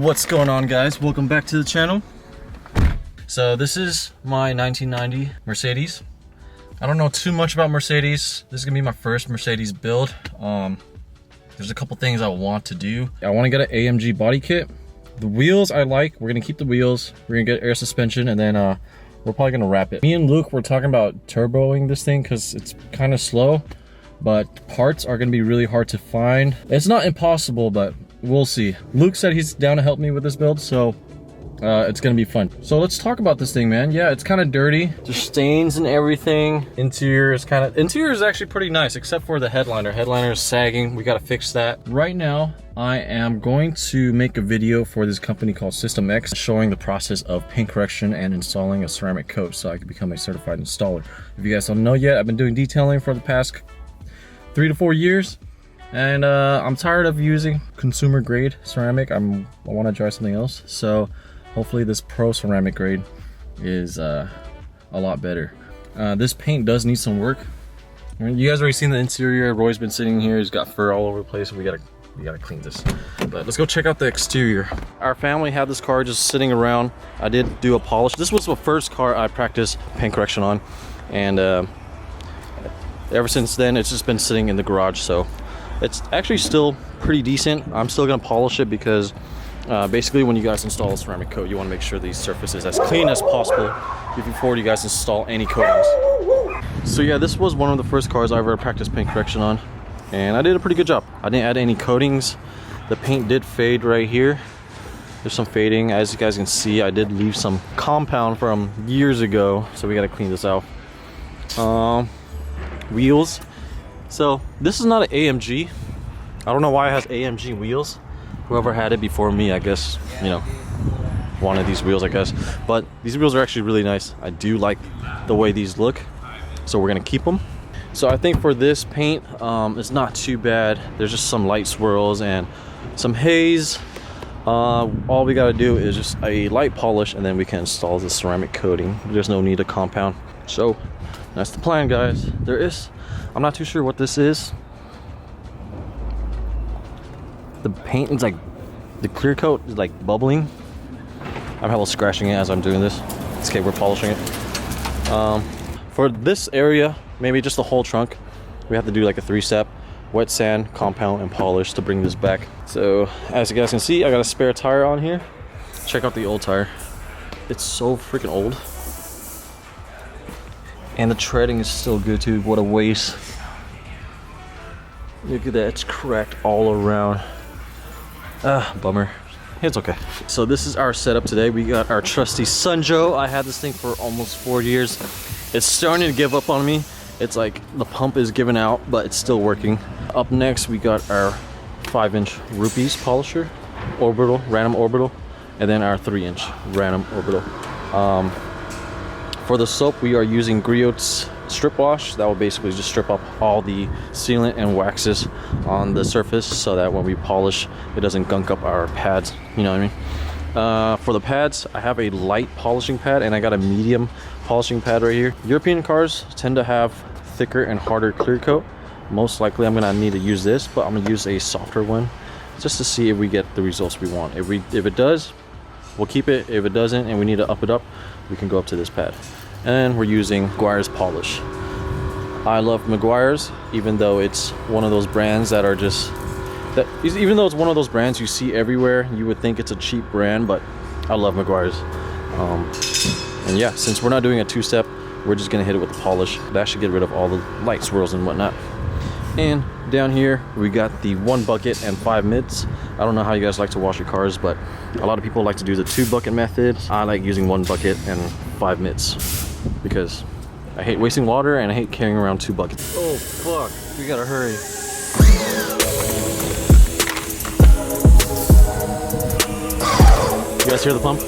What's going on, guys? Welcome back to the channel. So this is my 1990 Mercedes. I don't know too much about Mercedes. This is gonna be my first Mercedes build. There's a couple things I want to do. I want to get an AMG body kit. The wheels I like. We're gonna keep the wheels. We're gonna get air suspension, and then we're probably gonna wrap it. Me and Luke were talking about turboing this thing because it's kind of slow, but parts are gonna be really hard to find. It's not impossible, but we'll see. Luke said he's down to help me with this build, so it's gonna be fun. So let's talk about this thing, man. Yeah, it's kind of dirty. There's stains and everything. Interior is actually pretty nice, except for the headliner. Headliner is sagging. We gotta fix that. Right now, I am going to make a video for this company called System X, showing the process of paint correction and installing a ceramic coat so I can become a certified installer. If you guys don't know yet, I've been doing detailing for the past 3 to 4 years. And I'm tired of using consumer grade ceramic. I want to try something else. So hopefully this pro ceramic grade is a lot better. This paint does need some work. You guys already seen the interior. Roy's been sitting here. He's got fur all over the place. We gotta clean this. But let's go check out the exterior. Our family had this car just sitting around. I did do a polish. This was the first car I practiced paint correction on, and ever since then it's just been sitting in the garage. So it's actually still pretty decent. I'm still gonna polish it because basically when you guys install a ceramic coat, you wanna make sure these surfaces as clean as possible before you guys install any coatings. So yeah, this was one of the first cars I ever practiced paint correction on, and I did a pretty good job. I didn't add any coatings. The paint did fade right here. There's some fading. As you guys can see, I did leave some compound from years ago, so we gotta clean this out. Wheels. So this is not an AMG. I don't know why it has AMG wheels. Whoever had it before me, I guess, you know, wanted these wheels, I guess. But these wheels are actually really nice. I do like the way these look, so we're gonna keep them. So I think for this paint, it's not too bad. There's just some light swirls and some haze. All we gotta do is just a light polish, and then we can install the ceramic coating. There's no need to compound. So that's the plan, guys. I'm not too sure what this is. The paint is like, the clear coat is like bubbling. I'm hella scratching it as I'm doing this. It's okay, we're polishing it. For this area, maybe just the whole trunk, we have to do like a 3-step: wet sand, compound, and polish to bring this back. So as you guys can see, I got a spare tire on here. Check out the old tire. It's so freaking old. And the treading is still good too. What a waste. Look at that, it's cracked all around. Bummer. It's okay. So this is our setup today. We got our trusty Sunjo. I had this thing for almost 4 years. It's starting to give up on me. It's like the pump is giving out, but it's still working. Up next, we got our 5-inch Rupees polisher, orbital, random orbital, and then our 3-inch random orbital. For the soap, we are using Griot's strip wash. That will basically just strip up all the sealant and waxes on the surface so that when we polish, it doesn't gunk up our pads, you know what I mean? For the pads, I have a light polishing pad and I got a medium polishing pad right here. European cars tend to have thicker and harder clear coat. Most likely I'm gonna need to use this, but I'm gonna use a softer one just to see if we get the results we want. If it does, we'll keep it. If it doesn't and we need to up it up, we can go up to this pad. And we're using Meguiar's polish. I love Meguiar's, even though it's one of those brands that are just even though it's one of those brands you see everywhere, you would think it's a cheap brand, but I love Meguiar's. And yeah, since we're not doing a 2-step, we're just gonna hit it with the polish. That should get rid of all the light swirls and whatnot. And down here we got the 1 bucket and 5 mitts. I don't know how you guys like to wash your cars, but a lot of people like to do the 2 bucket method. I like using 1 bucket and 5 mitts because I hate wasting water and I hate carrying around 2 buckets. Oh fuck, we gotta hurry. You guys hear the pump?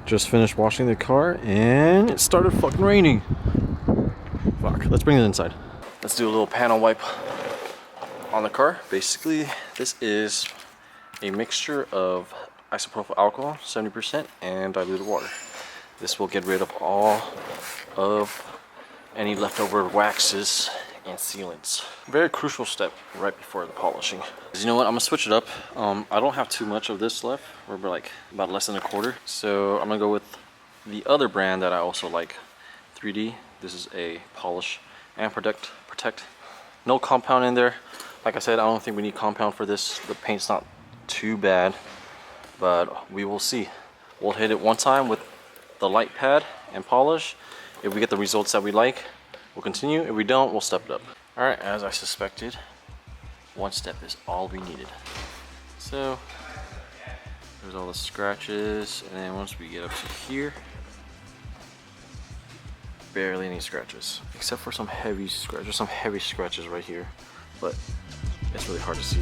Just finished washing the car and it started fucking raining. Fuck, let's bring it inside. Let's do a little panel wipe on the car. Basically, this is a mixture of isopropyl alcohol, 70%, and diluted water. This will get rid of all of any leftover waxes and sealants. Very crucial step right before the polishing. You know what, I'm gonna switch it up. I don't have too much of this left. We're like about less than a quarter. So I'm gonna go with the other brand that I also like, 3D. This is a polish and protect. No compound in there. Like I said, I don't think we need compound for this. The paint's not too bad, but we will see. We'll hit it one time with the light pad and polish. If we get the results that we like, we'll continue. If we don't, we'll step it up. All right, as I suspected, one step is all we needed. So there's all the scratches, and then once we get up to here, barely any scratches, except for some heavy scratches. There's some heavy scratches right here, but it's really hard to see.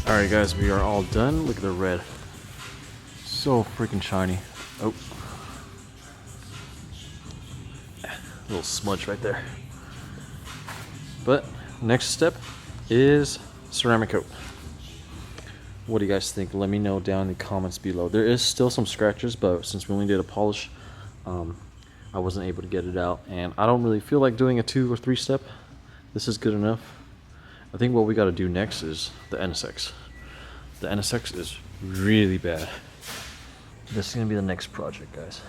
Alright guys, we are all done. Look at the red. So freaking shiny. Oh. Little smudge right there. But next step is ceramic coat. What do you guys think? Let me know down in the comments below. There is still some scratches, but since we only did a polish, I wasn't able to get it out, and I don't really feel like doing a 2 or 3 step. This is good enough. I think what we got to do next is the NSX. The NSX is really bad. This is gonna be the next project, guys,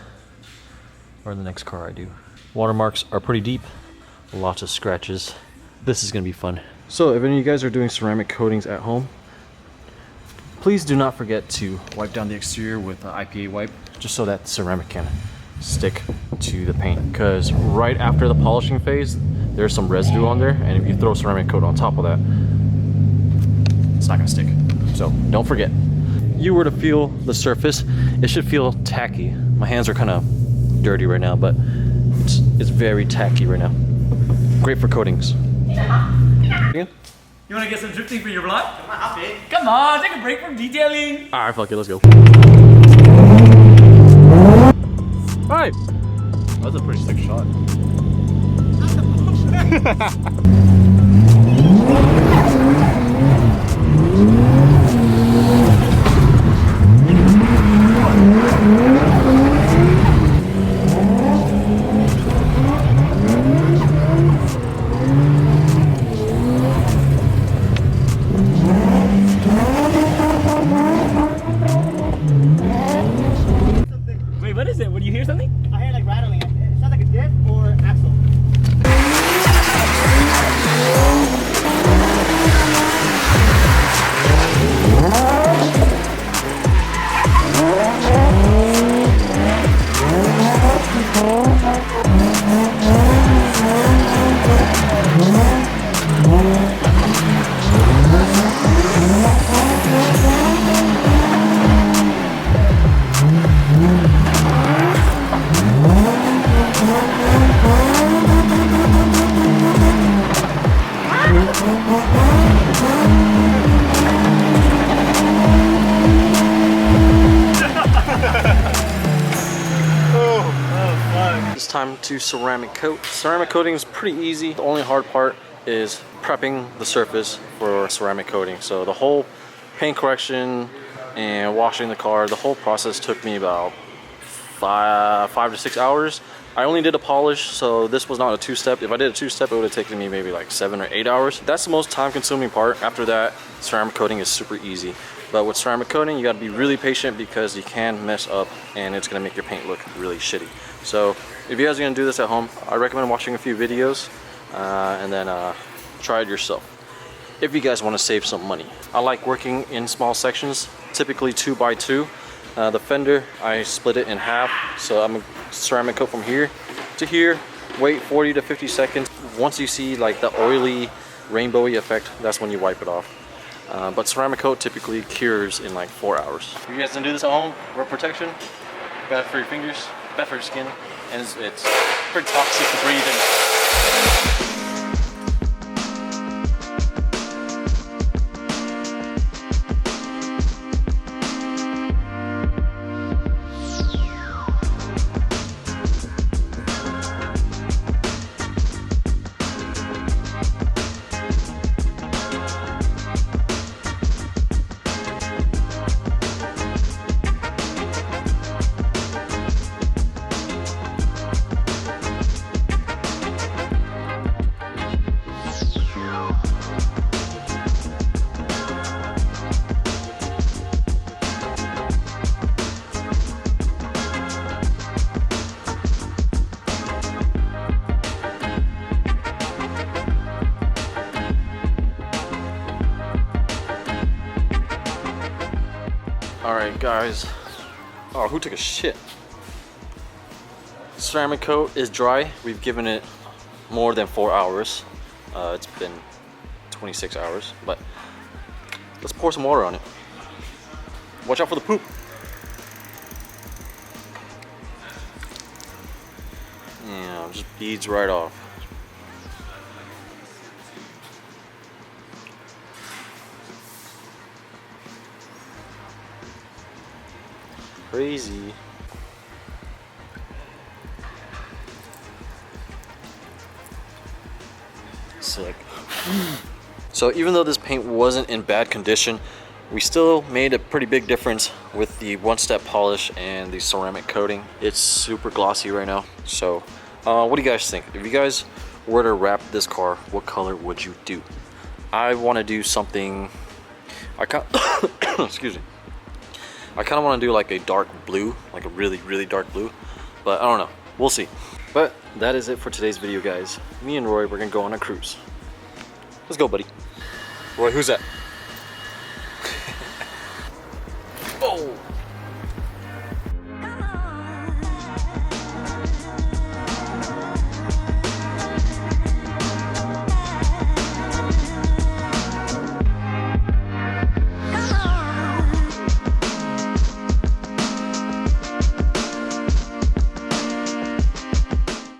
or the next car I do. Watermarks are pretty deep, lots of scratches. This is gonna be fun. So if any of you guys are doing ceramic coatings at home, please do not forget to wipe down the exterior with an IPA wipe, just so that ceramic can stick to the paint. Because right after the polishing phase, there's some residue on there, and if you throw ceramic coat on top of that, it's not gonna stick. So don't forget. You were to feel the surface, it should feel tacky. My hands are kind of dirty right now, but it's very tacky right now. Great for coatings. Yeah. You want to get some drifting for your vlog? Come on, take a break from detailing. All right, fuck it, let's go. All right. That was a pretty sick shot. Wait, what is it? Would you hear something? I hear like rattling. It sounds like a diff or axle. It's time to ceramic coat. Ceramic coating is pretty easy. The only hard part is prepping the surface for ceramic coating. So the whole paint correction and washing the car, the whole process took me about 5 to 6 hours. I only did a polish, so this was not a 2-step. If I did a 2-step, it would have taken me maybe like 7 or 8 hours. That's the most time-consuming part. After that, ceramic coating is super easy. But with ceramic coating, you got to be really patient because you can mess up and it's going to make your paint look really shitty. So if you guys are going to do this at home, I recommend watching a few videos and then try it yourself. If you guys want to save some money, I like working in small sections, typically 2 by 2. The fender, I split it in half, so I'm gonna ceramic coat from here to here, wait 40 to 50 seconds. Once you see like the oily, rainbowy effect, that's when you wipe it off. But ceramic coat typically cures in like 4 hours. If you guys can do this at home, wear protection. Bad for your fingers, bad for your skin, and it's pretty toxic to breathe in. Alright guys, oh, who took a shit? Ceramic coat is dry. We've given it more than 4 hours. It's been 26 hours, but let's pour some water on it. Watch out for the poop. Yeah, just beads right off. Crazy. Sick. So even though this paint wasn't in bad condition, we still made a pretty big difference with the one-step polish and the ceramic coating. It's super glossy right now. So what do you guys think? If you guys were to wrap this car, what color would you do? I want to do something, excuse me. I kind of want to do like a dark blue, like a really dark blue, but I don't know, we'll see. But that is it for today's video, guys. Me and Roy, we're gonna go on a cruise. Let's go, buddy. Roy, who's that?